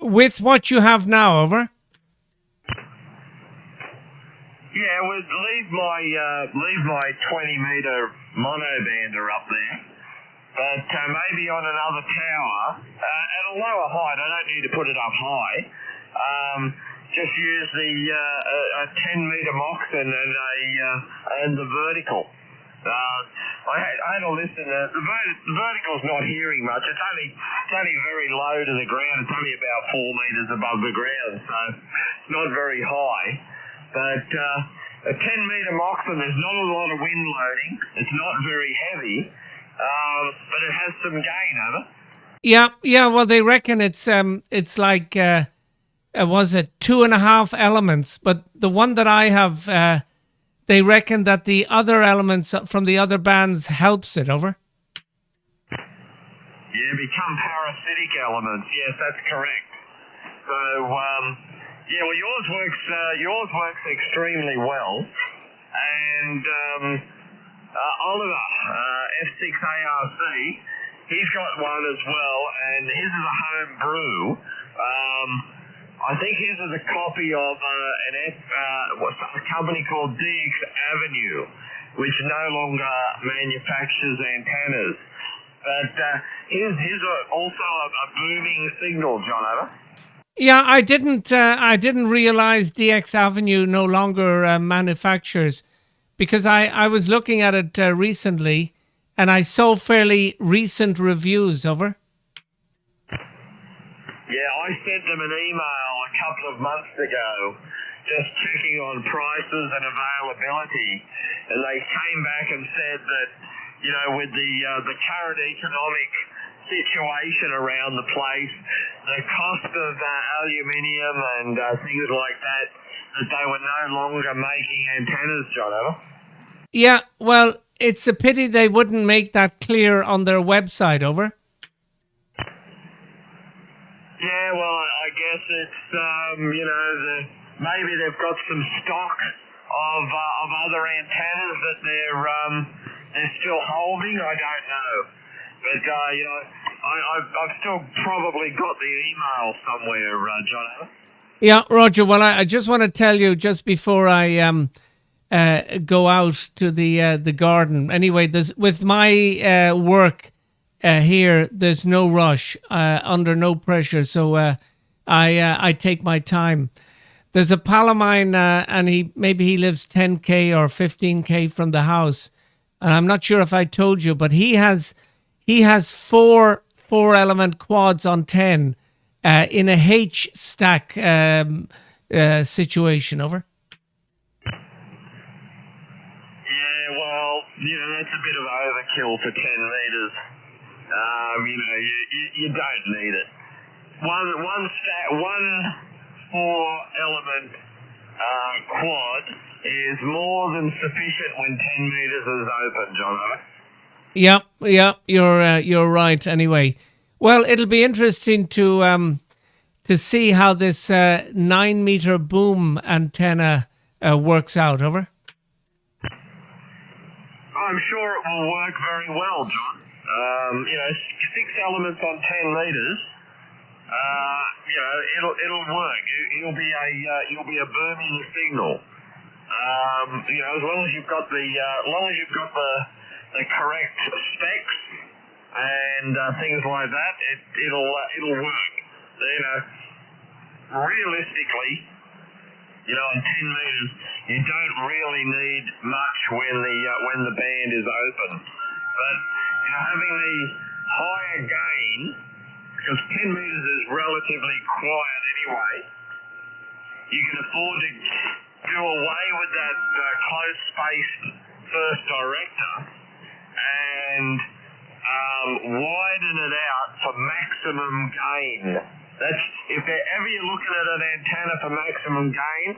with what you have now, over. Yeah, we'll leave my 20-meter monobander up there, but maybe on another tower at a lower height. I don't need to put it up high. Just use a 10-meter Moxon and the vertical. I had a listen. The vertical's not hearing much. It's only very low to the ground. It's only about 4 meters above the ground, so it's not very high. But a 10-meter Moxon, there's not a lot of wind loading. It's not very heavy, but it has some gain, over. Yeah. Well, they reckon it's like was it 2.5 elements, but the one that I have, they reckon that the other elements from the other bands helps it. Over. Yeah, become parasitic elements. Yes, that's correct. So. Yeah, well, yours works extremely well, and Oliver, F6ARC, he's got one as well, and his is a home brew. I think his is a copy of a company called DX Avenue, which no longer manufactures antennas, but his are also a booming signal, John, over. Yeah, I didn't realize DX Avenue no longer manufactures, because I was looking at it recently and I saw fairly recent reviews. Over. Yeah, I sent them an email a couple of months ago just checking on prices and availability, and they came back and said that, with the current economic situation around the place, the cost of aluminium and things like that they were no longer making antennas, John. Yeah, well, it's a pity they wouldn't make that clear on their website. Over. Yeah, well, I guess it's, maybe they've got some stock of other antennas that they're still holding. I don't know. But, I've still probably got the email somewhere, John. Yeah, Roger. Well, I just want to tell you just before I go out to the garden. Anyway, with my work here, there's no rush, under no pressure. So I take my time. There's a pal of mine, and he lives 10k or 15k from the house. And I'm not sure if I told you, but he has four element quads on 10 in a H stack situation. Over. Yeah, well, that's a bit of overkill for 10 meters. You don't need it. One 4-element quad is more than sufficient when 10 meters is open, John. Yeah, you're right. Anyway, well, it'll be interesting to see how this 9-meter boom antenna works out. Over. I'm sure it will work very well, John. 6 elements on 10 meters. It'll work. You'll be a booming signal. As long as you've got the correct specs and things like that, it'll work. Realistically, on 10 meters, you don't really need much when the band is open. But having the higher gain, because 10 meters is relatively quiet anyway, you can afford to do away with that close-spaced first director and widen it out for maximum gain. That's if ever you're looking at an antenna for maximum gain,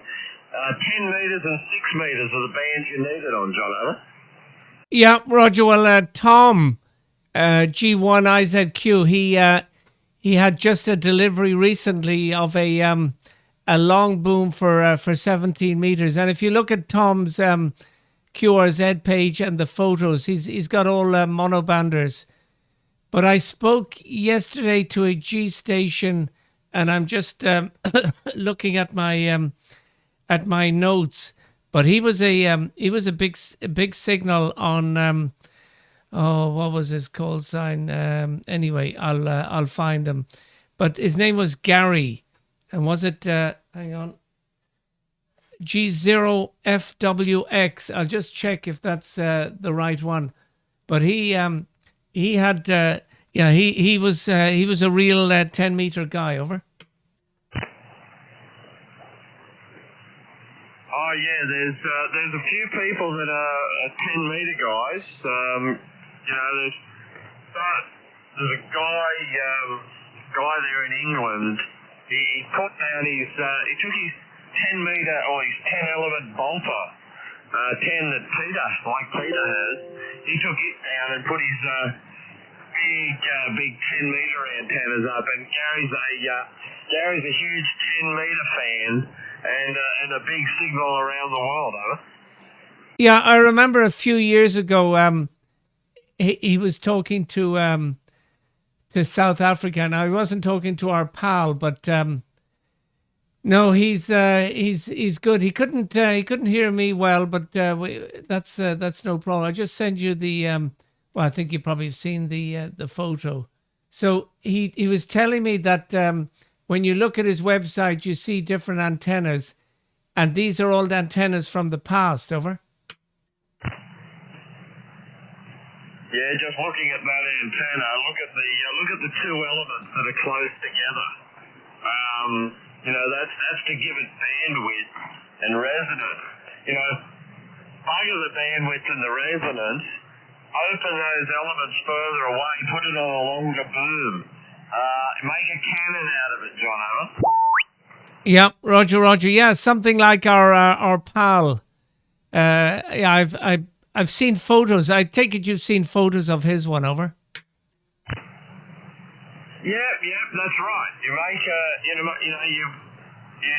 10 meters and 6 meters are the bands you need it on, John. Yeah, Roger. Well, Tom, G1IZQ, he had just a delivery recently of a long boom for 17 meters, and if you look at Tom's QRZ page and the photos, he's got all monobanders. But I spoke yesterday to a G station, and I'm just looking at my notes. But he was a big signal on what was his call sign? Anyway, I'll find him. But his name was Gary, and was it hang on, G0FWX? I'll just check if that's the right one. But he had he was a real 10-meter guy. Over. Oh yeah, there's a few people that are 10-meter guys. There's a guy there in England. He put down he took his 10-meter or his 10-element bolter, 10 that Peter has. He took it down and put his big 10-meter antennas up. And Gary's a huge 10-meter fan and a big signal around the world. Yeah, I remember a few years ago. He was talking to South Africa. Now he wasn't talking to our pal, but no, he's good. He couldn't hear me well, but that's no problem. I just send you the well, I think you probably have seen the photo. So he was telling me that when you look at his website, you see different antennas, and these are all antennas from the past. Over. Yeah, just looking at that antenna, look at the two elements that are close together. That's to give it bandwidth and resonance. Bugger the bandwidth and the resonance, open those elements further away, put it on a longer boom. Make a cannon out of it, John. Yeah, Roger. Yeah, something like our pal. Yeah, I've seen photos. I take it you've seen photos of his one. Over. Yep, that's right. You make you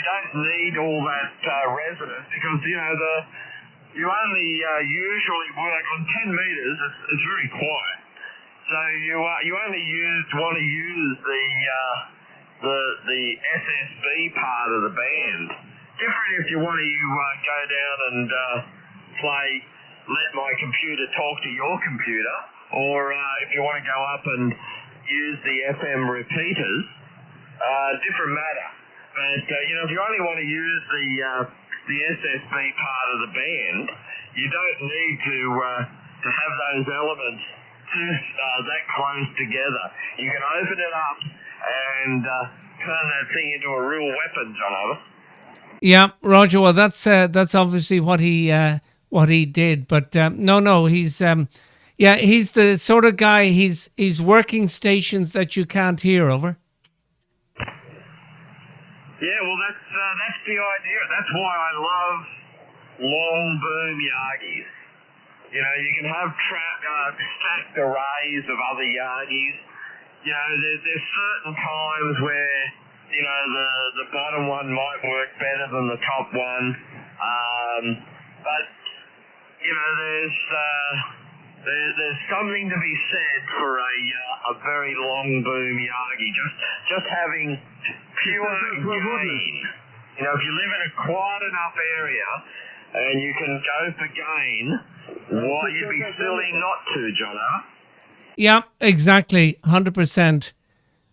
don't need all that resonance because you only usually work on 10 meters. It's very quiet, so you only want to use the SSB part of the band. Different if you want to go down and play Let My Computer Talk to Your Computer, or if you want to go up and use the FM repeaters, different matter. But if you only want to use the SSB part of the band, you don't need to have those elements that close together. You can open it up and turn that thing into a real weapon, John Oliver. Yeah, Roger. Well, that's obviously what he did. But no, he's he's the sort of guy. He's working stations that you can't hear over. Yeah, well, that's the idea. That's why I love long boom Yagis. You can have stacked arrays of other Yagis. There's certain times where the bottom one might work better than the top one, but there's something to be said for a very long boom Yagi. Just having pure gain. If you live in a quiet enough area and you can go for gain, why you'd be silly not to, Jono? Yeah, exactly, 100%.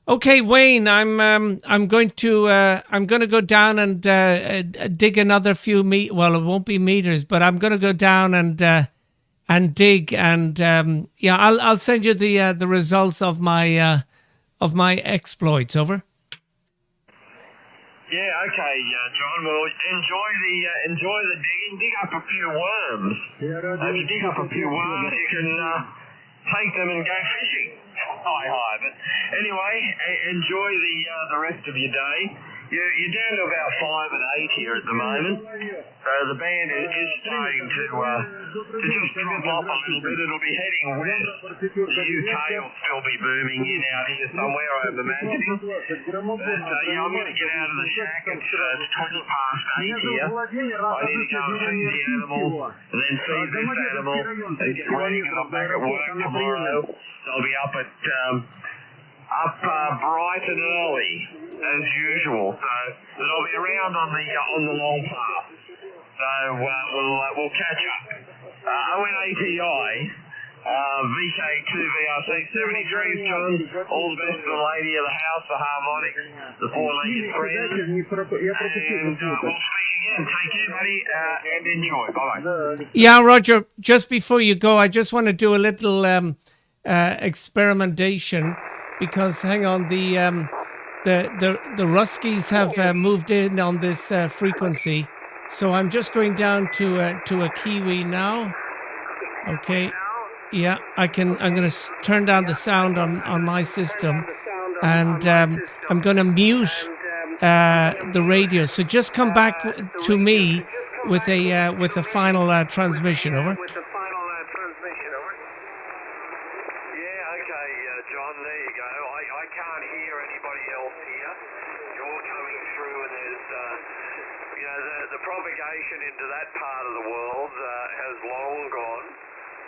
Okay, Wayne, I'm going to go down and dig another few well, it won't be meters, but I'm going to go down and dig, and I'll send you the results of my exploits. Over. Yeah, okay, John. Well, enjoy the digging. Dig up a few worms. If you dig up a few worms, you can take them and go fishing. Hi. But anyway, enjoy the rest of your day. You're down to about 5 and 8 here at the moment. So the band is starting to just drop off a little bit. It'll be heading west. The UK will still be booming in out here somewhere, I'm imagining. But I'm going to get out of the shack. It's 20 past 8 here. I need to go and feed the animal, and then feed this animal, and get ready because I'm back at work tomorrow. So I'll be up bright and early as usual, so I'll be around on the long path. So we'll catch up. ONATI, VK2VRC 73's John. All the best to the lady of the house, the harmonics, the four-legged friend, and we'll speak again. Take care, buddy, and enjoy. Bye. Yeah, Roger. Just before you go, I just want to do a little experimentation. Because hang on, the Ruskies have moved in on this frequency, so I'm just going down to a Kiwi now. Okay, yeah, I'm going to turn down the sound on my system, and I'm going to mute the radio. So just come back to me with a final transmission. Over. Into that part of the world has long gone,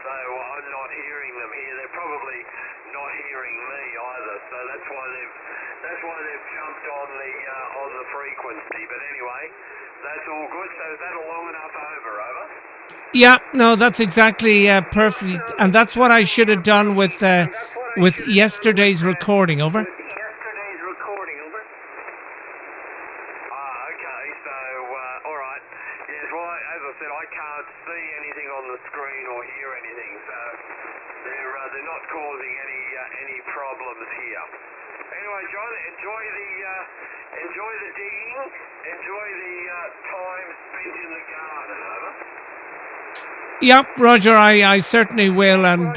so I'm not hearing them here. They're probably not hearing me either, so that's why they've jumped on the frequency. But anyway, that's all good. So is that a long enough over? Yeah, no, that's exactly perfect, and that's what I should have done with yesterday's recording. Over. Enjoy the digging. Enjoy the time spent in the garden. Yeah, Roger, I certainly will. And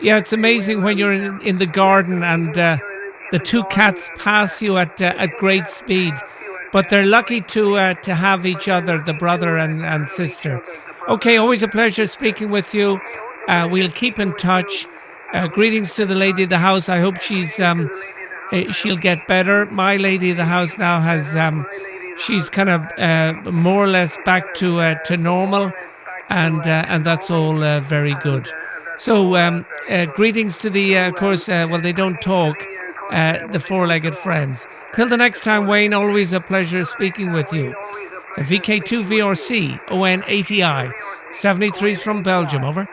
it's amazing when you're in the garden and the two cats pass you at great speed. But they're lucky to have each other, the brother and sister. Okay, always a pleasure speaking with you. We'll keep in touch. Greetings to the lady of the house. I hope she's she'll get better. My lady of the house now has, she's kind of more or less back to normal, and that's all very good. So greetings to the, of course, well, they don't talk, the four-legged friends. Till the next time, Wayne, always a pleasure speaking with you. VK2VRC, ON80I, 73's from Belgium, over.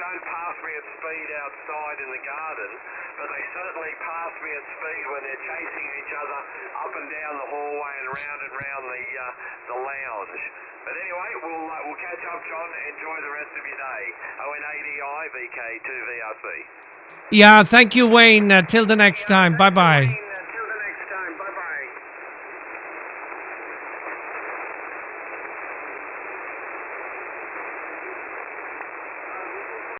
Don't pass me at speed outside in the garden, but they certainly pass me at speed when they're chasing each other up and down the hallway and round the lounge. But anyway, we'll catch up, John. Enjoy the rest of your day. ON80I VK2VRC. Yeah, thank you, Wayne. Till the next time. Bye-bye.